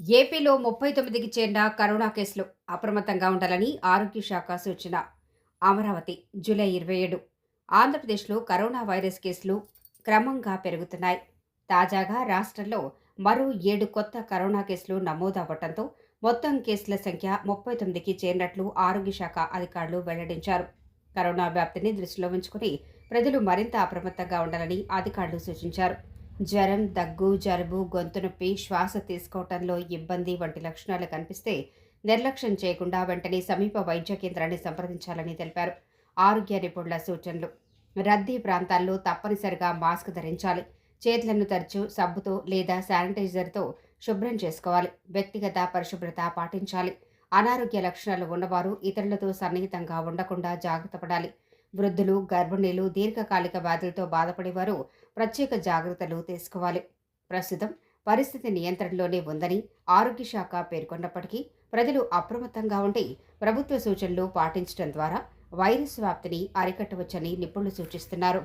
ఏపీలో 39కి చేరిన కరోనా కేసులు అప్రమత్తంగా ఉండాలని ఆరోగ్య శాఖ సూచన. అమరావతి జూలై 27. ఆంధ్రప్రదేశ్లో కరోనా వైరస్ కేసులు క్రమంగా పెరుగుతున్నాయి. తాజాగా రాష్ట్రంలో మరో 7 కొత్త కరోనా కేసులు నమోదవ్వడంతో మొత్తం కేసుల సంఖ్య 39కి చేరినట్లు ఆరోగ్య శాఖ అధికారులు వెల్లడించారు. కరోనా వ్యాప్తిని దృష్టిలో ఉంచుకుని ప్రజలు మరింత అప్రమత్తంగా ఉండాలని అధికారులు సూచించారు. జ్వరం, దగ్గు, జలుబు, గొంతు నొప్పి, శ్వాస తీసుకోవటంలో ఇబ్బంది వంటి లక్షణాలు కనిపిస్తే నిర్లక్ష్యం చేయకుండా వెంటనే సమీప వైద్య కేంద్రాన్ని సంప్రదించాలని తెలిపారు. ఆరోగ్య నిపుణుల సూచనలు: రద్దీ ప్రాంతాల్లో తప్పనిసరిగా మాస్క్ ధరించాలి. చేతులను తరచూ సబ్బుతో లేదా శానిటైజర్తో శుభ్రం చేసుకోవాలి. వ్యక్తిగత పరిశుభ్రత పాటించాలి. అనారోగ్య లక్షణాలు ఉన్నవారు ఇతరులతో సన్నిహితంగా ఉండకుండా జాగ్రత్త పడాలి. వృద్ధులు, గర్భిణీలు, దీర్ఘకాలిక వ్యాధులతో బాధపడేవారు ప్రత్యేక జాగ్రత్తలు తీసుకోవాలి. ప్రస్తుతం పరిస్థితి నియంత్రణలోనే ఉందని ఆరోగ్య శాఖ పేర్కొన్నప్పటికీ ప్రజలు అప్రమత్తంగా ఉండి ప్రభుత్వ సూచనలు పాటించడం ద్వారా వైరస్ వ్యాప్తిని అరికట్టవచ్చని నిపుణులు సూచిస్తున్నారు.